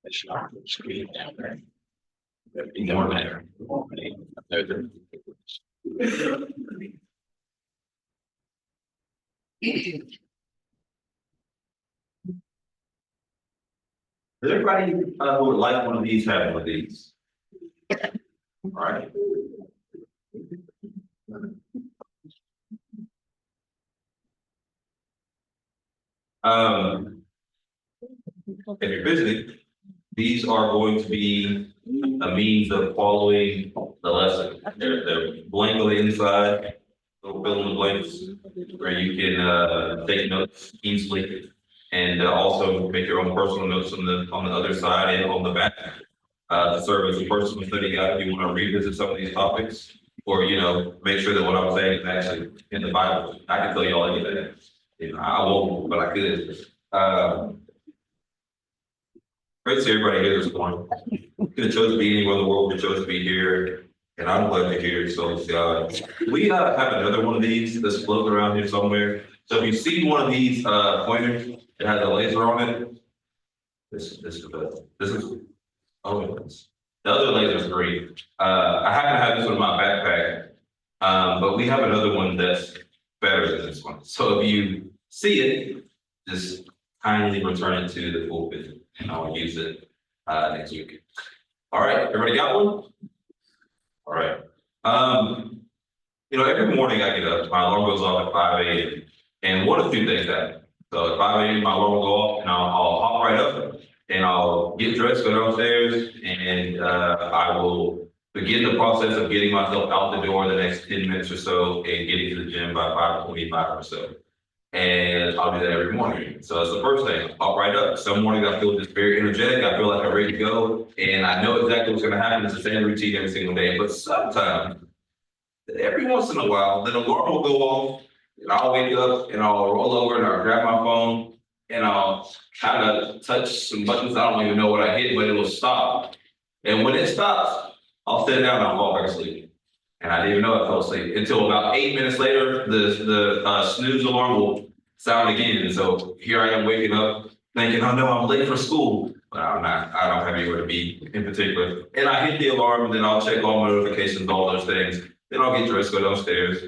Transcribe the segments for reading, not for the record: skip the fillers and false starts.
It's not the screen down there. More matter. Does everybody who would like one of these have one of these? All right. If you're visiting, these are going to be a means of following the lesson. They're blank on the inside, little fill in the blanks, where you can take notes easily, and also make your own personal notes on the other side and on the back. To serve as a personal study guide if you want to revisit some of these topics, or make sure that what I'm saying is actually in the Bible. I can tell you all anything. I won't, but I could. Great to see everybody here this morning. Could have chose to be anywhere in the world, could have chose to be here, and I'm glad you're here. So we have another one of these that's floating around here somewhere. So if you see one of these pointers that has a laser on it, this is oh yes. The other laser is green. I happen to have this one in my backpack, but we have another one that's better than this one. So if you see it, just kindly return it to the pulpit, and I'll use it next week. All right, everybody got one? All right. Every morning I get up, my alarm goes off at 5 a.m. And one of two things happen. So at 5 a.m. my alarm will go off, and I'll hop right up and I'll get dressed, go downstairs, and I will begin the process of getting myself out the door the next 10 minutes or so and getting to the gym by 5:25 or so. And I'll do that every morning. So that's the first thing. I'll right up. Some mornings I feel just very energetic. I feel like I'm ready to go. And I know exactly what's going to happen. It's the same routine every single day. But sometimes, every once in a while, the alarm will go off. And I'll wake up and I'll roll over and I'll grab my phone and I'll kind of touch some buttons. I don't even know what I hit, but it will stop. And when it stops, I'll sit down and I'll fall back asleep. And I didn't even know I fell asleep until about 8 minutes later, the snooze alarm will sound again. And so here I am waking up thinking, oh no, I'm late for school. But I'm not, I don't have anywhere to be in particular. And I hit the alarm and then I'll check all my notifications, all those things. Then I'll get dressed, go downstairs,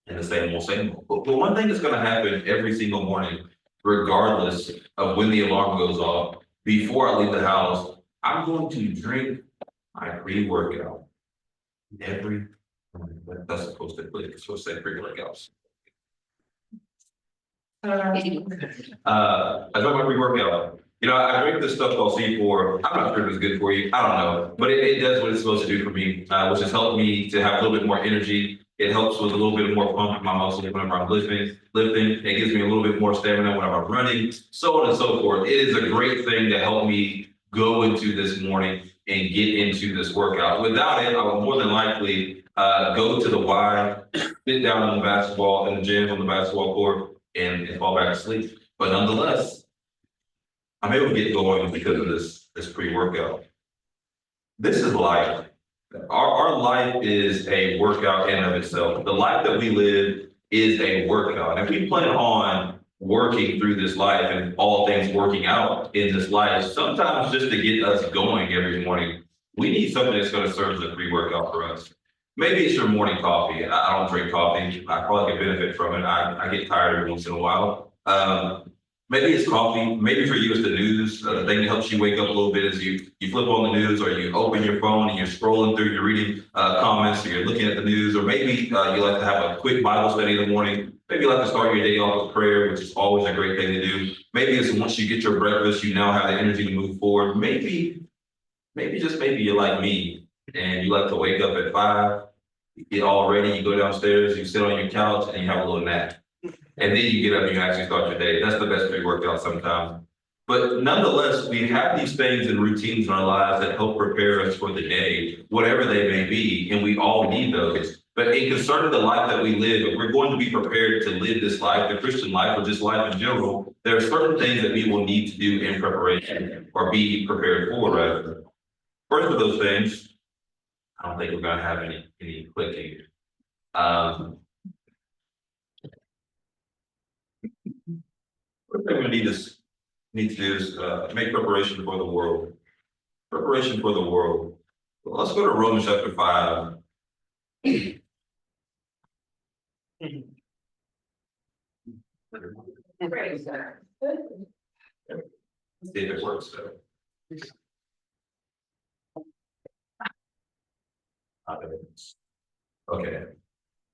and the same old, same old. But one thing that's going to happen every single morning, regardless of when the alarm goes off, before I leave the house, I'm going to drink my pre-workout every morning. That's supposed to be, it's supposed to say pre-workouts. I drink my pre-workout. I drink this stuff called C4. I'm not sure if it's good for you. I don't know, but it does what it's supposed to do for me, which has helped me to have a little bit more energy. It helps with a little bit more pump in my muscles whenever I'm lifting. It gives me a little bit more stamina whenever I'm running, so on and so forth. It is a great thing to help me go into this morning and get into this workout. Without it, I would more than likely go to the Y, sit down on the basketball in the gym on the basketball court, and fall back asleep. But nonetheless, I'm able to get going because of this pre-workout. This is life. Our life is a workout in and of itself. The life that we live is a workout. And if we plan on working through this life and all things working out in this life, sometimes just to get us going every morning, we need something that's going to serve as a pre-workout for us. Maybe it's your morning coffee. I don't drink coffee. I probably can benefit from it. I get tired every once in a while. Maybe it's coffee. Maybe for you it's the news. The thing that helps you wake up a little bit is you flip on the news, or you open your phone and you're scrolling through, you're reading comments, or you're looking at the news, or maybe you like to have a quick Bible study in the morning. Maybe you like to start your day off with prayer, which is always a great thing to do. Maybe it's once you get your breakfast, you now have the energy to move forward. Maybe just maybe you're like me and you like to wake up at 5, you get all ready, you go downstairs, you sit on your couch and you have a little nap. And then you get up and you actually start your day. That's the best pre-workout sometimes. But nonetheless, we have these things and routines in our lives that help prepare us for the day, whatever they may be, and we all need those. But in concerning the life that we live, if we're going to be prepared to live this life, the Christian life, or just life in general, there are certain things that we will need to do in preparation, or be prepared for, rather. First of those things, I don't think we're going to have any clicking. What thing we need to do is make preparation for the world. Preparation for the world. Well, let's go to Romans chapter 5. See if it works though. Okay.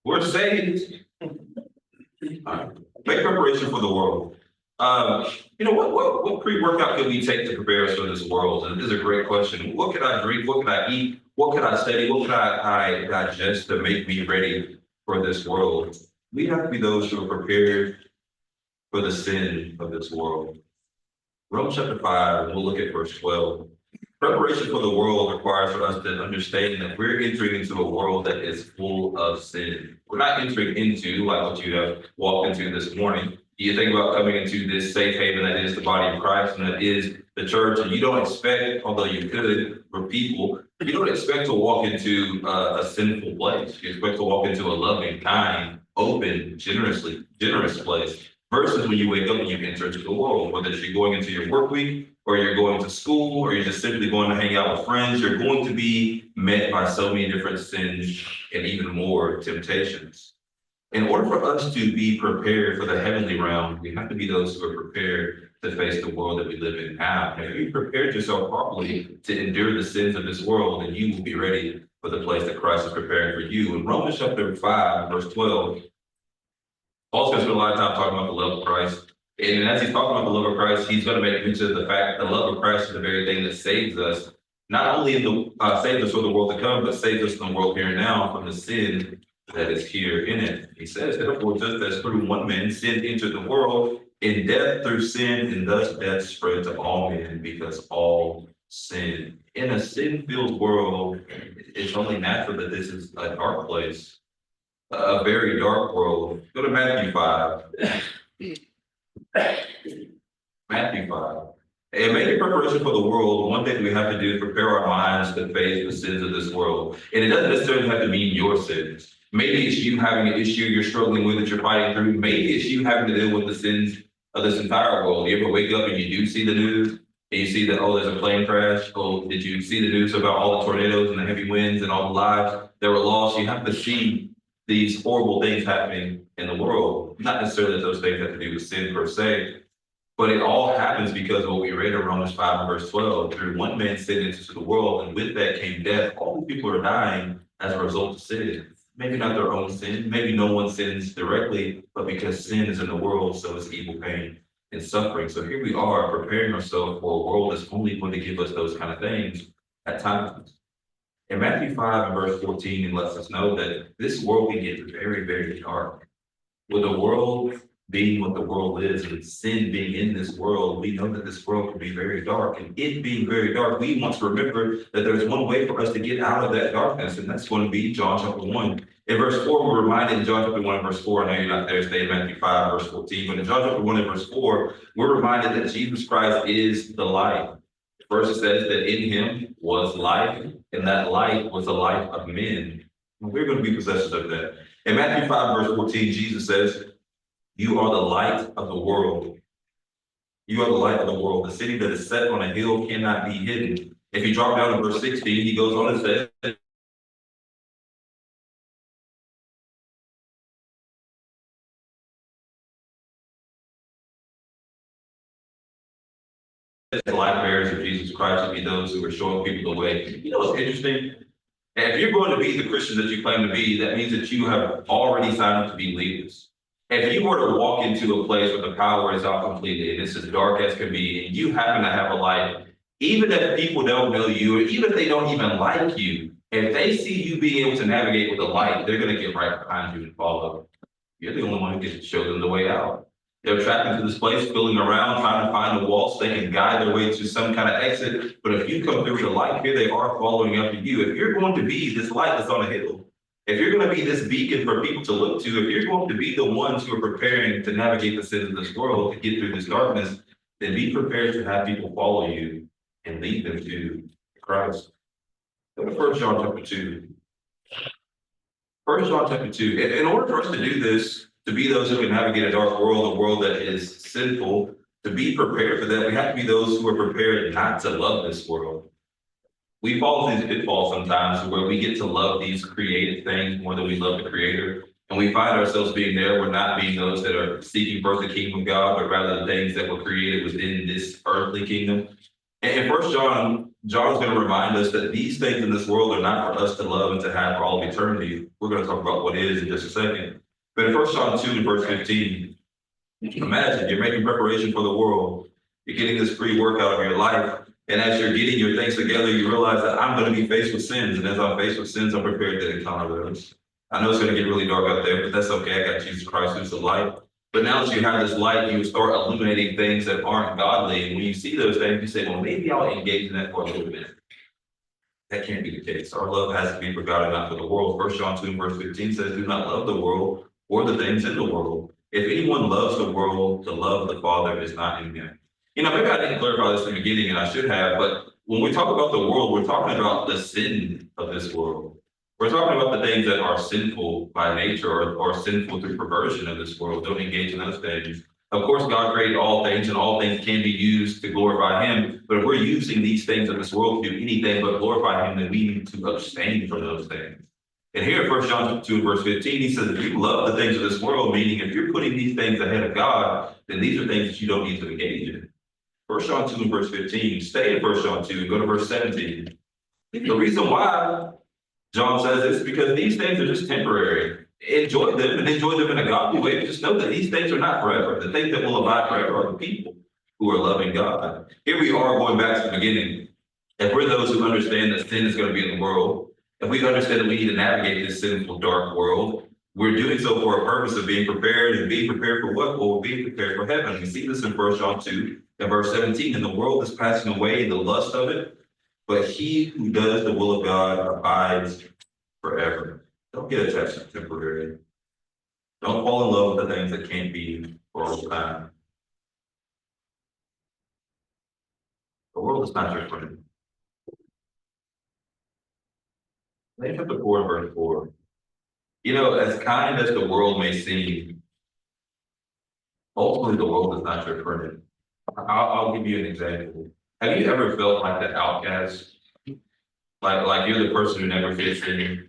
We're saved. Make preparation for the world. What pre-workout can we take to prepare us for this world? And this is a great question. What can I drink? What can I eat? What can I study? What can I digest to make me ready for this world? We have to be those who are prepared for the sin of this world. Romans chapter 5, we'll look at verse 12. Preparation for the world requires for us to understand that we're entering into a world that is full of sin. We're not entering into like what you have walked into this morning. You think about coming into this safe haven that is the body of Christ and that is the church, and you don't expect, although you could for people, you don't expect to walk into a sinful place. You expect to walk into a loving, kind, open, generous place. Versus when you wake up and you enter into the world, whether you're going into your work week or you're going to school or you're just simply going to hang out with friends, you're going to be met by so many different sins and even more temptations. In order for us to be prepared for the heavenly realm, we have to be those who are prepared to face the world that we live in now. And if you prepared yourself properly to endure the sins of this world, then you will be ready for the place that Christ is preparing for you. In Romans chapter 5, verse 12, Paul's going to spend a lot of time talking about the love of Christ. And as he's talking about the love of Christ, he's going to make mention of the fact that the love of Christ is the very thing that saves us, not only in the saves us for the world to come, but saves us in the world here and now from the sin that is here in it. He says, therefore, just as through one man sin entered the world, in death through sin, and thus death spread to all men because all sin. In a sin-filled world, it's only natural that this is a dark place. A very dark world. Go to Matthew 5. Matthew 5. And making preparation for the world, one thing we have to do is prepare our minds to face the sins of this world. And it doesn't necessarily have to mean your sins. Maybe it's you having an issue you're struggling with that you're fighting through. Maybe it's you having to deal with the sins of this entire world. You ever wake up and you do see the news and you see that, oh, there's a plane crash. Oh, did you see the news about all the tornadoes and the heavy winds and all the lives that were lost? You have to see these horrible things happening in the world. Not necessarily that those things have to do with sin per se, but it all happens because of what we read in Romans 5 and verse 12. Through one man sin into the world, and with that came death. All the people are dying as a result of sin. Maybe not their own sin, maybe no one sins directly, but because sin is in the world, so is evil, pain, and suffering. So here we are preparing ourselves for a world that's only going to give us those kind of things at times. In Matthew 5 and verse 14, it lets us know that this world can get very, very dark. With the world being what the world is, and sin being in this world, we know that this world can be very dark. And it being very dark, we want to remember that there's one way for us to get out of that darkness, and that's going to be John chapter 1. In verse 4, we're reminded in John chapter 1 and verse 4, I know you're not there, stay in Matthew 5 verse 14, but in John chapter 1 and verse 4, we're reminded that Jesus Christ is the light. First it says that in him was life, and that light was the life of men. And we're going to be possessors of that. In Matthew 5, verse 14, Jesus says, you are the light of the world. You are the light of the world. The city that is set on a hill cannot be hidden. If you drop down to verse 16, he goes on and says, the light bearers of Jesus Christ will be those who are showing people the way. You know what's interesting? And if you're going to be the Christian that you claim to be, that means that you have already signed up to be leaders. If you were to walk into a place where the power is out completely and it's as dark as can be, and you happen to have a light, even if people don't know you, or even if they don't even like you, if they see you being able to navigate with the light, they're going to get right behind you and follow. You're the only one who can show them the way out. They're attracted to this place, filling around, trying to find a wall so they can guide their way to some kind of exit. But if you come through the light, here they are following after you. If you're going to be this light that's on a hill, if you're going to be this beacon for people to look to, if you're going to be the ones who are preparing to navigate the sins of this world, to get through this darkness, then be prepared to have people follow you and lead them to Christ. Go to 1 John chapter 2. 1 John chapter 2. In order for us to do this, To be those who can navigate a dark world, a world that is sinful, to be prepared for that, we have to be those who are prepared not to love this world. We fall into these pitfalls sometimes where we get to love these created things more than we love the creator. And we find ourselves being there. We're not being those that are seeking first the kingdom of God, but rather the things that were created within this earthly kingdom. And in First John, John is going to remind us that these things in this world are not for us to love and to have for all of eternity. We're going to talk about what is in just a second. But in First John 2 and verse 15, imagine you're making preparation for the world. You're getting this free workout of your life. And as you're getting your things together, you realize that I'm going to be faced with sins. And as I'm faced with sins, I'm prepared to encounter those. I know it's going to get really dark out there, but that's okay. I got Jesus Christ who's the light. But now that you have this light, you start illuminating things that aren't godly. And when you see those things, you say, well, maybe I'll engage in that for a little bit. That can't be the case. Our love has to be for God and not for the world. First John 2 and verse 15 says, do not love the world or the things in the world. If anyone loves the world, the love of the Father is not in him. You know, maybe I didn't clarify this in the beginning, and I should have, but when we talk about the world, we're talking about the sin of this world. We're talking about the things that are sinful by nature or sinful through perversion of this world. Don't engage in those things. Of course, God created all things, and all things can be used to glorify him. But if we're using these things of this world to do anything but glorify him, then we need to abstain from those things. And here in 1 John 2 verse 15, he says, if you love the things of this world, meaning if you're putting these things ahead of God, then these are things that you don't need to engage in. 1 John 2 and verse 15, stay in 1 John 2 and go to verse 17. The reason why John says this is because these things are just temporary. Enjoy them and enjoy them in a godly way, but just know that these things are not forever. The things that will abide forever are the people who are loving God. Here we are going back to the beginning. If we're those who understand that sin is going to be in the world, if we understand that we need to navigate this sinful, dark world, we're doing so for a purpose of being prepared. And being prepared for what? Well, we're being prepared for heaven. We see this in 1 John 2 and verse 17. And the world is passing away, the lust of it, but he who does the will of God abides forever. Don't get attached to temporary. Don't fall in love with the things that can't be for all time. The world is not your friend. James chapter 4 and verse 4. You know, as kind as the world may seem, ultimately the world is not your friend. I'll give you an example. Have you ever felt like the outcast? Like you're the person who never fits in?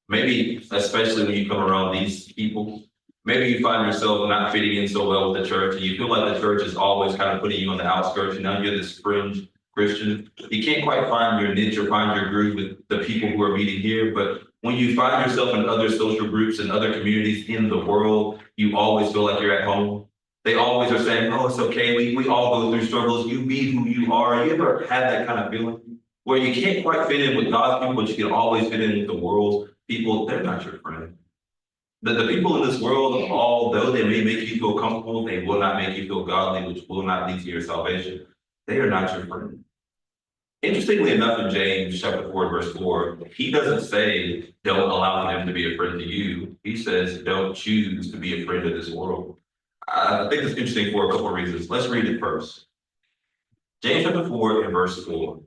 Maybe, especially when you come around these people, maybe you find yourself not fitting in so well with the church, and you feel like the church is always kind of putting you on the outskirts, and now you're this fringe Christian. You can't quite find your niche or find your groove with the people who are meeting here, but when you find yourself in other social groups and other communities in the world, you always feel like you're at home. They always are saying, oh, it's okay, we all go through struggles, you be who you are. You ever had that kind of feeling? Where you can't quite fit in with God's people, but you can always fit in with the world's people. They're not your friend. The people in this world, although they may make you feel comfortable, they will not make you feel godly, which will not lead to your salvation. They are not your friend. Interestingly enough, in James chapter 4, verse 4, he doesn't say, don't allow them to be a friend to you. He says, don't choose to be a friend of this world. I think it's interesting for a couple of reasons. Let's read it first. James chapter 4 and verse 4.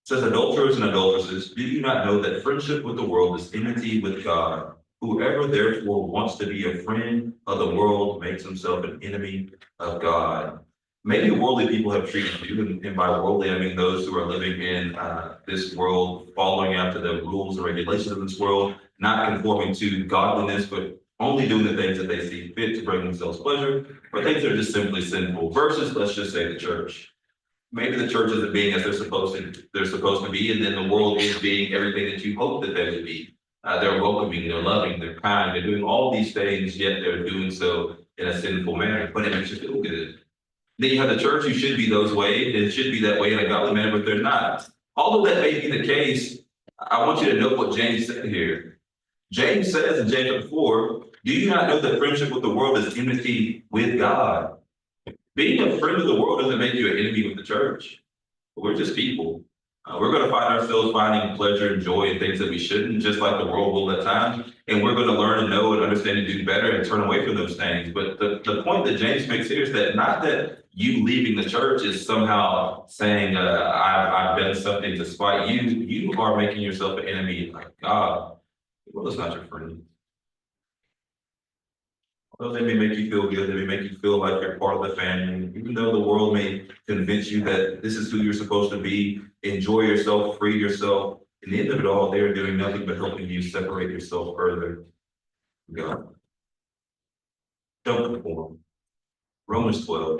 Says, adulterers and adulteresses, do you not know that friendship with the world is enmity with God? Whoever therefore wants to be a friend of the world makes himself an enemy of God. Maybe worldly people have treated you, and by worldly I mean those who are living in this world, following after the rules and regulations of this world, not conforming to godliness, but only doing the things that they see fit to bring themselves pleasure, or things that are just simply sinful, versus, let's just say, the church. Maybe the church isn't being as they're supposed to be, and then the world is being everything that you hope that they would be. They're welcoming, they're loving, they're kind, they're doing all these things, yet they're doing so in a sinful manner, but it makes you feel good. Then you have the church who should be those ways, and it should be that way in a godly manner, but they're not. Although that may be the case, I want you to know what James said here. James says in James 4, do you not know that friendship with the world is enmity with God? Being a friend of the world doesn't make you an enemy with the church. We're just people. We're going to find ourselves finding pleasure and joy in things that we shouldn't, just like the world will at times. And we're going to learn and know and understand and do better and turn away from those things. But the point that James makes here is that not that you leaving the church is somehow saying, I've done something to spite you. You are making yourself an enemy like God. The world is not your friend. Well, they may make you feel good, they may make you feel like you're part of the family, even though the world may convince you that this is who you're supposed to be, enjoy yourself, free yourself. In the end of it all, they are doing nothing but helping you separate yourself further from God. Don't conform. Romans 12.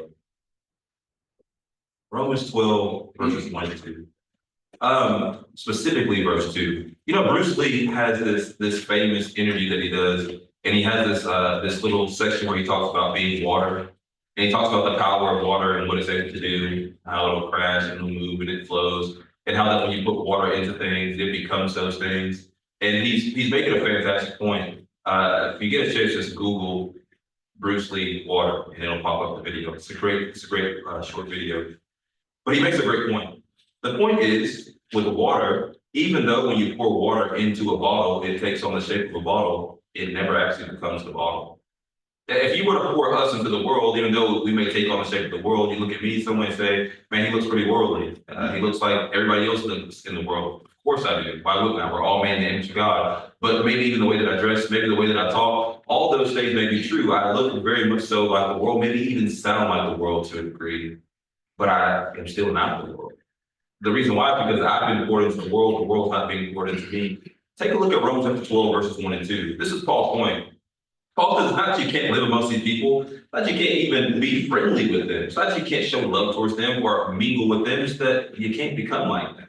Romans 12, verses 1 and 2. Specifically verse 2. You know, Bruce Lee has this famous interview that he does, and he has this little section where he talks about being water. And he talks about the power of water and what it's able to do, how it'll crash and it'll move and it flows, and how that when you put water into things, it becomes those things. And he's making a fantastic point. If you get a chance, just Google Bruce Lee water, and it'll pop up the video. It's a great short video. But he makes a great point. The point is, with water, even though when you pour water into a bottle, it takes on the shape of a bottle, it never actually becomes the bottle. If you were to pour us into the world, even though we may take on the shape of the world, you look at me, someone say, man, he looks pretty worldly. He looks like everybody else looks in the world. Of course I do. Why wouldn't I? We're all made in the image of God. But maybe even the way that I dress, maybe the way that I talk, all those things may be true. I look very much so like the world, maybe even sound like the world to a degree, but I am still not the world. The reason why is because I've been poured into the world's not being poured into me. Take a look at Romans chapter 12, verses 1 and 2. This is Paul's point. Paul says, not that you can't live amongst these people, not that you can't even be friendly with them, it's not that you can't show love towards them or mingle with them, it's that you can't become like them.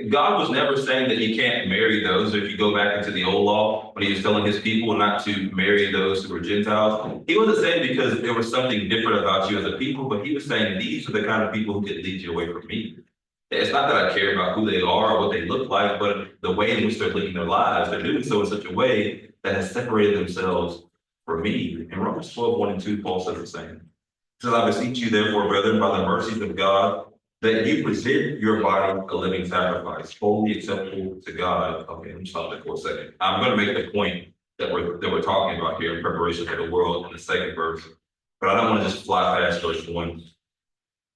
God was never saying that you can't marry those. If you go back into the old law, when he was telling his people not to marry those who were Gentiles, he wasn't saying because there was something different about you as a people, but he was saying these are the kind of people who could lead you away from me. It's not that I care about who they are or what they look like, but the way in which they're living their lives, they're doing so in such a way that has separated themselves from me. In Romans 12, 1 and 2, Paul says the same. He says, I beseech you, therefore, brethren, by the mercies of God, that you present your body a living sacrifice, wholly acceptable to God. Okay, let me stop there for a second. I'm going to make the point that we're talking about here in preparation for the world in the second verse, but I don't want to just fly past verse 1.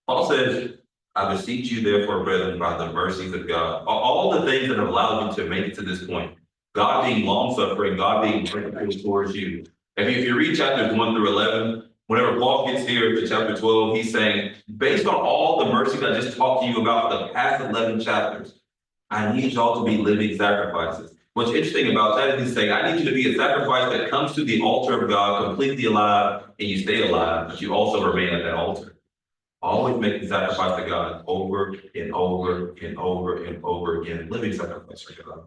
Paul says, I beseech you, therefore, brethren, by the mercies of God, all the things that have allowed you to make it to this point, God being long-suffering, God being merciful towards you. If you read chapters 1 through 11, whenever Paul gets here to chapter 12, he's saying, based on all the mercies I just talked to you about for the past 11 chapters, I need y'all to be living sacrifices. What's interesting about that is he's saying, I need you to be a sacrifice that comes to the altar of God completely alive, and you stay alive, but you also remain at that altar. Always making sacrifice to God over and over and over and over again, living sacrifice for God.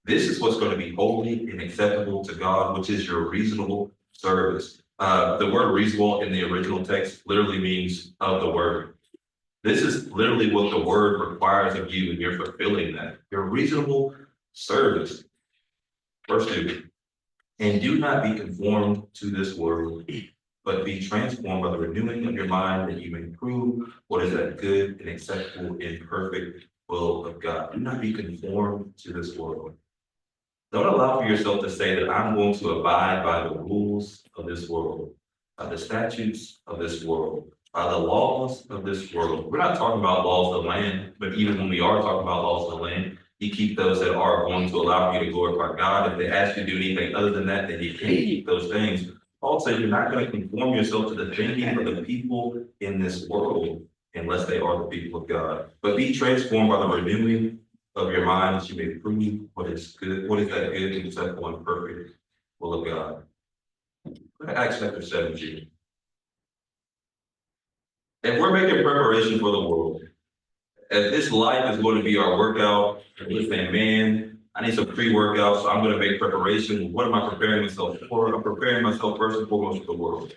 This is what's going to be holy and acceptable to God, which is your reasonable service. The word reasonable in the original text literally means of the word. This is literally what the word requires of you, and you're fulfilling that. Your reasonable service. Verse 2. And do not be conformed to this world, but be transformed by the renewing of your mind, that you may prove what is that good and acceptable and perfect will of God. Do not be conformed to this world. Don't allow for yourself to say that I'm going to abide by the rules of this world, by the statutes of this world, by the laws of this world. We're not talking about laws of the land, but even when we are talking about laws of the land, you keep those that are going to allow you to glorify God. If they ask you to do anything other than that, then you can't keep those things. Paul said you're not going to conform yourself to the thinking of the people in this world unless they are the people of God. But be transformed by the renewing of your mind, that you may prove what is good, what is that good and acceptable and perfect will of God. Go to Acts chapter 17. If we're making preparation for the world, if this life is going to be our workout, and we're saying, man, I need some pre-workout, so I'm going to make preparation. What am I preparing myself for? I'm preparing myself first and foremost for the world.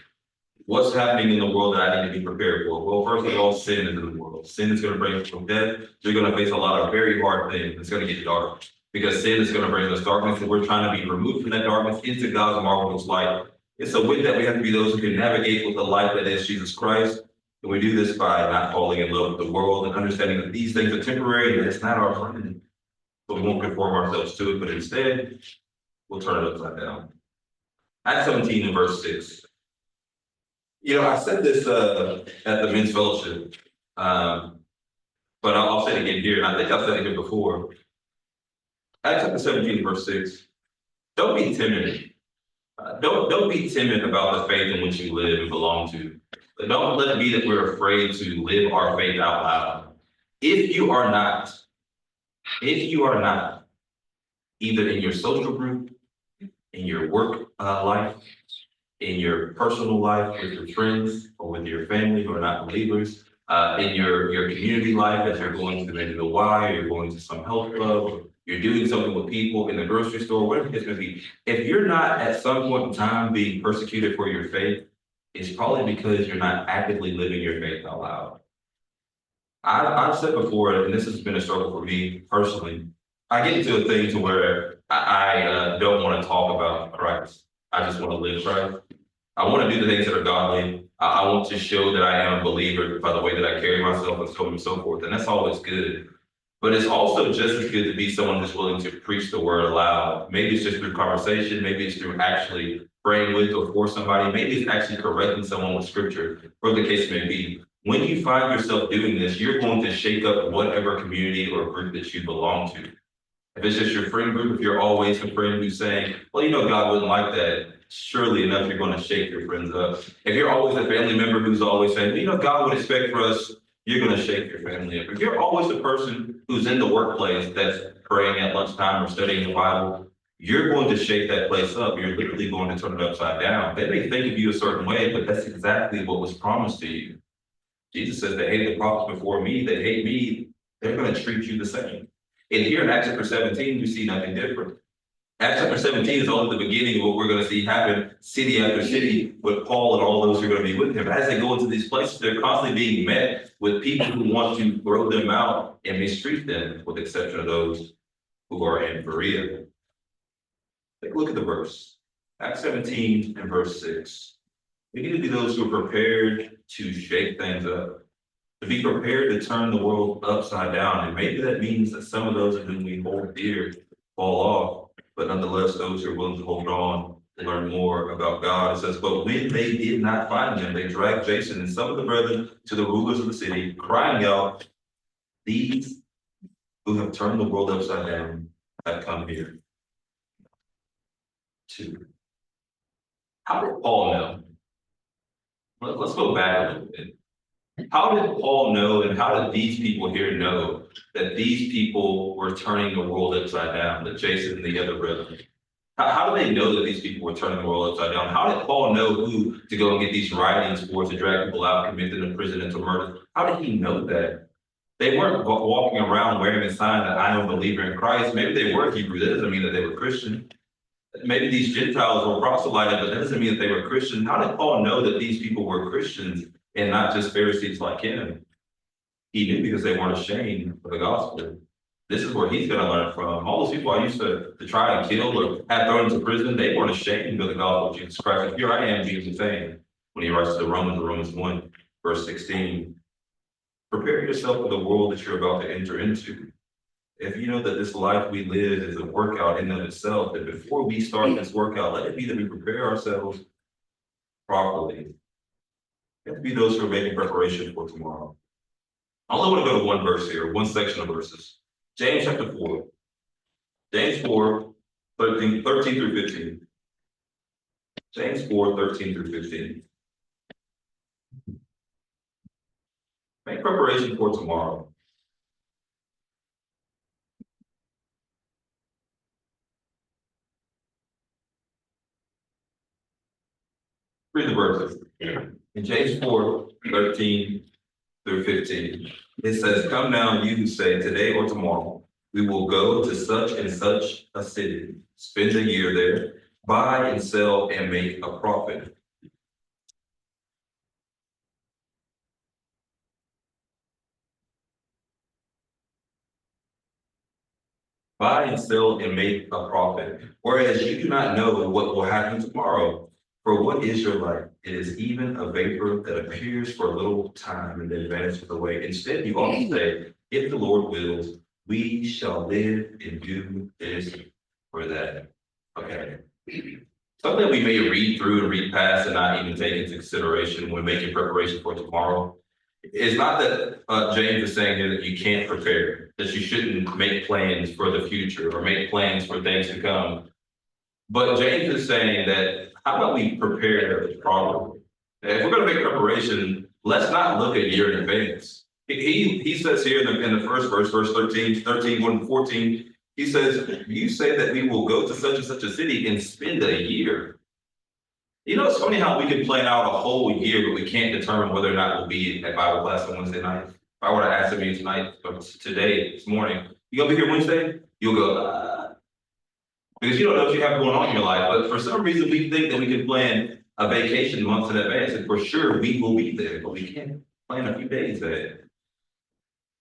What's happening in the world that I need to be prepared for? Well, first of all, sin is in the world. Sin is going to bring us from death. So you're going to face a lot of very hard things. It's going to get dark because sin is going to bring us darkness, and we're trying to be removed from that darkness into God's marvelous light. It's a wit that we have to be those who can navigate with the light that is Jesus Christ. And we do this by not falling in love with the world and understanding that these things are temporary and it's not our friend. So we won't conform ourselves to it, but instead, we'll turn it upside down. Acts 17 and verse 6. You know, I said this at the men's fellowship, but I'll say it again here, and I think I've said it here before. Acts chapter 17, verse 6. Don't be timid. Don't be timid about the faith in which you live and belong to. Don't let it be that we're afraid to live our faith out loud. If you are not, if you are not, either in your social group, in your work life, in your personal life with your friends or with your family who are not believers, in your community life as you're going to maybe the Y, or you're going to some health club, or you're doing something with people in the grocery store, whatever the case may be. If you're not at some point in time being persecuted for your faith, it's probably because you're not actively living your faith out loud. I've said before, and this has been a struggle for me personally. I get into a thing to where I don't want to talk about Christ. I just want to live Christ. I want to do the things that are godly. I want to show that I am a believer by the way that I carry myself and so on and so forth. And that's always good. But it's also just as good to be someone who's willing to preach the word aloud. Maybe it's just through conversation. Maybe it's through actually praying with or for somebody. Maybe it's actually correcting someone with scripture, whatever the case may be. When you find yourself doing this, you're going to shake up whatever community or group that you belong to. If it's just your friend group, if you're always a friend who's saying, well, you know, God wouldn't like that, surely enough, you're going to shake your friends up. If you're always a family member who's always saying, well, you know, God would expect for us, you're going to shake your family up. If you're always the person who's in the workplace that's praying at lunchtime or studying the Bible, you're going to shake that place up. You're literally going to turn it upside down. They may think of you a certain way, but that's exactly what was promised to you. Jesus says they hate the prophets before me, they hate me, they're going to treat you the same. And here in Acts chapter 17, we see nothing different. Acts chapter 17 is only the beginning of what we're going to see happen city after city with Paul and all those who are going to be with him. As they go into these places, they're constantly being met with people who want to throw them out and mistreat them, with the exception of those who are in Berea. Take a look at the verse. Acts 17 and verse 6. We need to be those who are prepared to shake things up, to be prepared to turn the world upside down. And maybe that means that some of those of whom we hold dear fall off, but nonetheless, those who are willing to hold on and learn more about God. It says, but when they did not find him, they dragged Jason and some of the brethren to the rulers of the city, crying out, these who have turned the world upside down have come here too. How did Paul know? Let's go back a little bit. How did Paul know, and how did these people here know that these people were turning the world upside down, that Jason and the other brethren? How do they know that these people were turning the world upside down? How did Paul know who to go and get these writings for, to drag people out, commit them to prison, and to murder? How did he know that? They weren't walking around wearing a sign that I am a believer in Christ. Maybe they were Hebrew. That doesn't mean that they were Christian. Maybe these Gentiles were proselyted, but that doesn't mean that they were Christian. How did Paul know that these people were Christians and not just Pharisees like him? He knew because they weren't ashamed of the gospel. This is where he's going to learn from. All those people I used to try and kill or have thrown into prison, they weren't ashamed of the gospel of Jesus Christ. And here I am, Jesus saying, when he writes to the Romans 1, verse 16, prepare yourself for the world that you're about to enter into. If you know that this life we live is a workout in and of itself, that before we start this workout, let it be that we prepare ourselves properly. We have to be those who are making preparation for tomorrow. I only want to go to one verse here, one section of verses. James chapter 4. James 4, 13 through 15. James 4, 13 through 15. Make preparation for tomorrow. Read the verses. In James 4, 13 through 15, it says, come now, you who say today or tomorrow, we will go to such and such a city, spend a year there, buy and sell and make a profit. Buy and sell and make a profit, whereas you do not know what will happen tomorrow. For what is your life? It is even a vapor that appears for a little time and then vanishes away. Instead, you ought to say, if the Lord wills, we shall live and do this or that. Okay. Something we may read through and read past and not even take into consideration when making preparation for tomorrow. It's not that James is saying here that you can't prepare, that you shouldn't make plans for the future or make plans for things to come. But James is saying that how about we prepare properly? If we're going to make preparation, let's not look a year in advance. He says here in the first verse, verse 1 to 14, he says, you say that we will go to such and such a city and spend a year. You know, it's funny how we can plan out a whole year, but we can't determine whether or not we'll be at Bible class on Wednesday night. If I were to ask you tonight, or today, this morning, you gonna be here Wednesday? You'll go, because you don't know what you have going on in your life. But for some reason, we think that we can plan a vacation months in advance, and for sure we will be there, but we can't plan a few days ahead.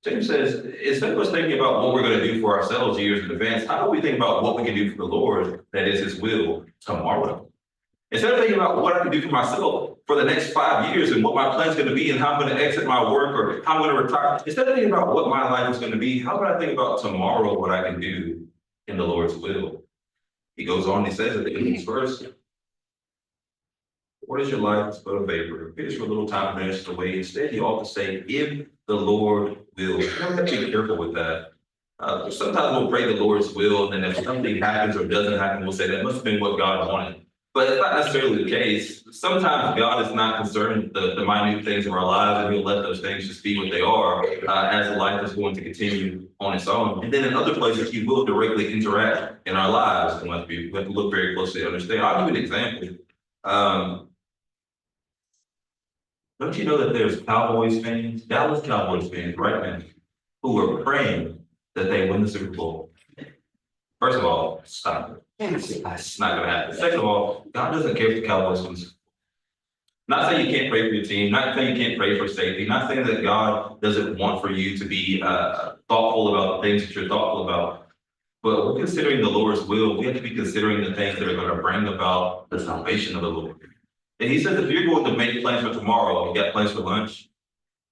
James says, instead of us thinking about what we're going to do for ourselves years in advance, how do we think about what we can do for the Lord, that is His will, tomorrow? Instead of thinking about what I can do for myself for the next 5 years and what my plan's going to be and how I'm going to exit my work or how I'm going to retire, instead of thinking about what my life is going to be, how about I think about tomorrow, what I can do in the Lord's will? He goes on, he says at the end of this verse, what is your life? It's but a vapor. It is for a little time and vanishes away. Instead, he ought to say, if the Lord will. You have to be careful with that. Sometimes we'll pray the Lord's will, and then if something happens or doesn't happen, we'll say that must have been what God wanted. But it's not necessarily the case. Sometimes God is not concerned with the minute things of our lives, and He'll let those things just be what they are as life is going to continue on its own. And then in other places, He will directly interact in our lives. And we have to look very closely to understand. I'll give you an example. Don't you know that there's Cowboys fans, Dallas Cowboys fans right now, who are praying that they win the Super Bowl? First of all, stop it. It's not going to happen. Second of all, God doesn't care if the Cowboys win. Not saying you can't pray for your team, not saying you can't pray for safety, not saying that God doesn't want for you to be thoughtful about the things that you're thoughtful about. But we're considering the Lord's will. We have to be considering the things that are going to bring about the salvation of the Lord. And he says, if you're going to make plans for tomorrow, you got plans for lunch,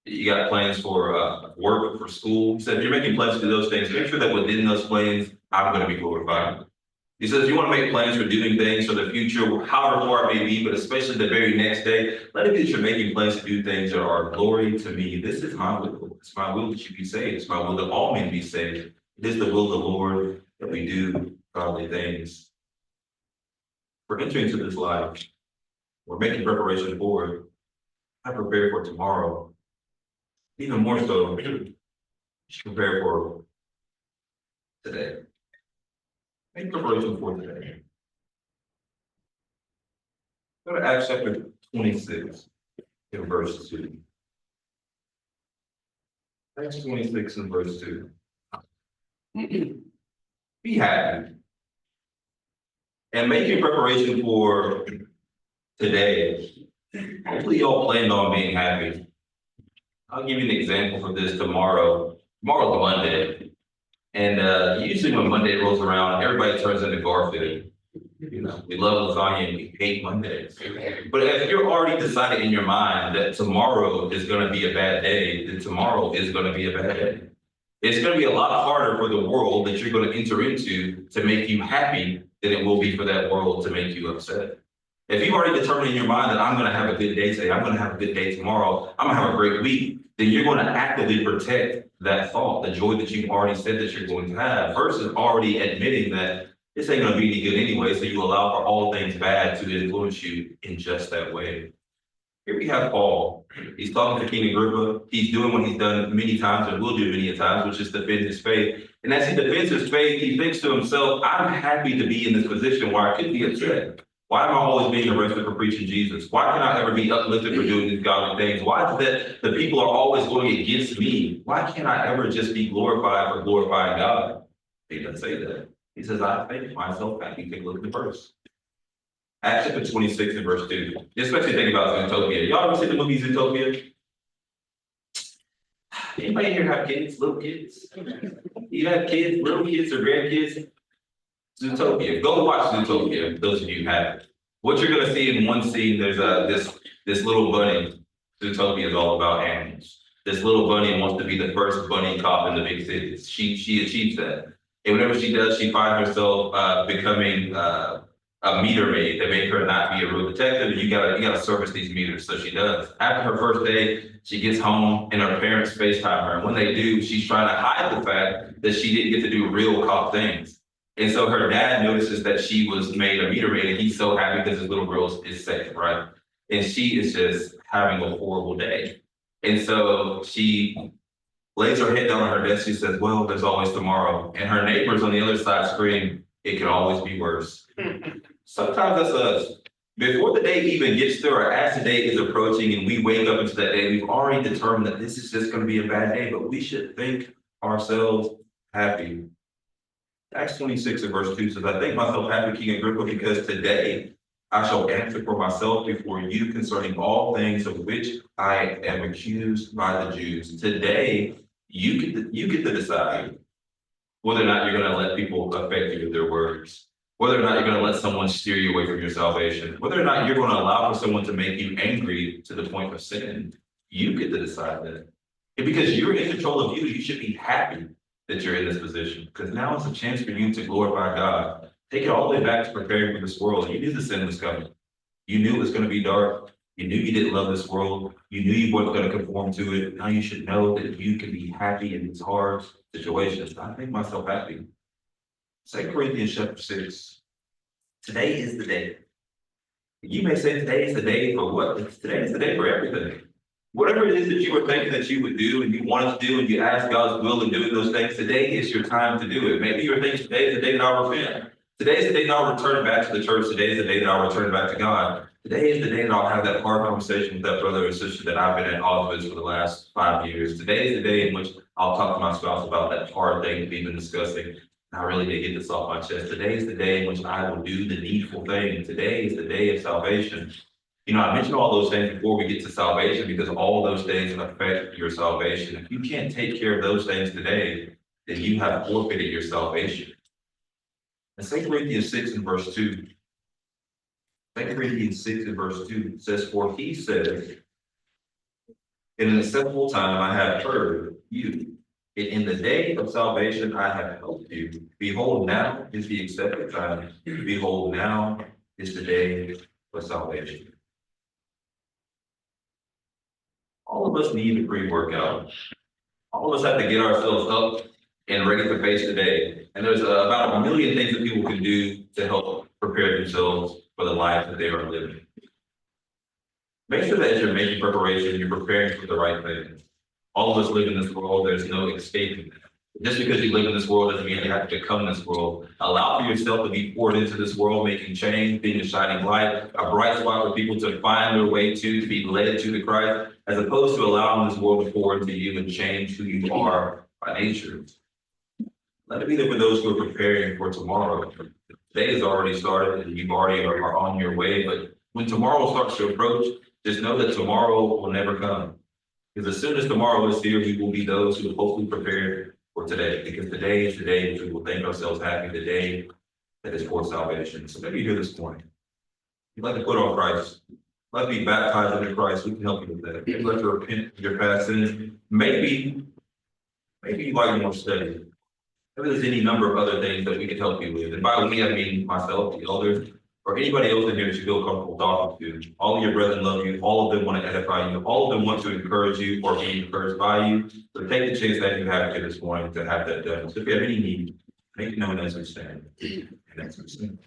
you got plans for work, for school. He said, if you're making plans to do those things, make sure that within those plans, I'm going to be glorified. He says, if you want to make plans for doing things for the future, however far it may be, but especially the very next day, let it be that you're making plans to do things that are glory to me. This is my will. It's my will that you be saved. It's my will that all men be saved. It is the will of the Lord that we do godly things. We're entering into this life. We're making preparation for it. I prepare for tomorrow. Even more so, you should prepare for today. Make preparation for today. Go to Acts chapter 26 in verse 2. Acts 26 in verse 2. Be happy. And making preparation for today. Hopefully y'all planned on being happy. I'll give you an example for this tomorrow. Tomorrow's Monday. And usually when Monday rolls around, everybody turns into Garfield. You know, we love lasagna and we hate Mondays. But if you're already decided in your mind that tomorrow is going to be a bad day, then tomorrow is going to be a bad day. It's going to be a lot harder for the world that you're going to enter into to make you happy than it will be for that world to make you upset. If you've already determined in your mind that I'm going to have a good day today, I'm going to have a good day tomorrow, I'm going to have a great week, then you're going to actively protect that thought, the joy that you've already said that you're going to have, versus already admitting that this ain't going to be any good anyway, so you allow for all things bad to influence you in just that way. Here we have Paul. He's talking to King Agrippa. He's doing what he's done many times and will do many times, which is defend his faith. And as he defends his faith, he thinks to himself, I'm happy to be in this position where I could be upset. Why am I always being arrested for preaching Jesus? Why can I ever be uplifted for doing these godly things? Why is it that the people are always going against me? Why can't I ever just be glorified for glorifying God? He doesn't say that. He says, I think myself happy. Take a look at the verse. Acts chapter 26 and verse 2. Especially think about Zootopia. Y'all ever seen the movie Zootopia? Anybody here have kids, little kids? You have kids, little kids or grandkids? Zootopia. Go watch Zootopia, those of you who haven't. What you're gonna see in one scene, there's this little bunny. Zootopia is all about animals. This little bunny wants to be the first bunny cop in the big cities. She achieves that. And whenever she does, she finds herself becoming a meter maid that make her not be a real detective. And you gotta service these meters. So she does. After her first day, she gets home and her parents FaceTime her. And when they do, she's trying to hide the fact that she didn't get to do real cop things. And so her dad notices that she was made a meter maid, and he's so happy because his little girl is safe, right? And she is just having a horrible day. And so she lays her head down on her desk. She says, well, there's always tomorrow. And her neighbors on the other side scream, it can always be worse. Sometimes that's us. Before the day even gets through, or as the day is approaching and we wake up into that day, we've already determined that this is just going to be a bad day, but we should think ourselves happy. Acts 26 and verse 2 says, I think myself happy, King Agrippa, because today I shall answer for myself before you concerning all things of which I am accused by the Jews. Today, you get to decide whether or not you're going to let people affect you with their words, whether or not you're going to let someone steer you away from your salvation, whether or not you're going to allow for someone to make you angry to the point of sin. You get to decide that. And because you're in control of you, you should be happy that you're in this position, because now it's a chance for you to glorify God. Take it all the way back to preparing for this world. You knew the sin was coming. You knew it was going to be dark. You knew you didn't love this world. You knew you weren't going to conform to it. Now you should know that you can be happy in these hard situations. I make myself happy. 2 Corinthians chapter 6. Today is the day. You may say today is the day for what? Today is the day for everything. Whatever it is that you were thinking that you would do and you wanted to do and you asked God's will in doing those things, today is your time to do it. Maybe you're thinking today is the day that I'll repent. Today is the day that I'll return back to the church. Today is the day that I'll return back to God. Today is the day that I'll have that hard conversation with that brother or sister that I've been at odds with for the last 5 years. Today is the day in which I'll talk to my spouse about that hard thing we've been discussing. I really did get this off my chest. Today is the day in which I will do the needful thing. Today is the day of salvation. You know, I mentioned all those things before we get to salvation because all those things affect your salvation. If you can't take care of those things today, then you have forfeited your salvation. In 2 Corinthians 6 and verse 2, 2 Corinthians 6 and verse 2 says, for he says, in an acceptable time I have heard you, and in the day of salvation I have helped you. Behold, now is the accepted time. Behold, now is the day of salvation. All of us need a pre-workout. All of us have to get ourselves up and ready to face the day. And there's about 1 million things that people can do to help prepare themselves for the life that they are living. Make sure that as you're making preparation, you're preparing for the right things. All of us live in this world. There's no escaping that. Just because you live in this world doesn't mean you have to become this world. Allow for yourself to be poured into this world, making change, being a shining light, a bright spot for people to find their way to be led to the Christ, as opposed to allowing this world to pour into you and change who you are by nature. Let it be there for those who are preparing for tomorrow. Today has already started and you already are on your way, but when tomorrow starts to approach, just know that tomorrow will never come. Because as soon as tomorrow is here, we will be those who are hopefully prepared for today, because today is the day which we will think ourselves happy, the day that is for salvation. So maybe you're here this morning. You'd like to put on Christ. You'd like to be baptized into Christ. We can help you with that. Maybe you'd like to repent of your past sins. Maybe you'd like more study. Maybe there's any number of other things that we can help you with. And by me, I mean myself, the elders, or anybody else in here that you feel comfortable talking to. All of your brethren love you. All of them want to edify you. All of them want to encourage you or be encouraged by you. So take the chance that you have here this morning to have that done. So if you have any need, make it known as we stand. And as we stand.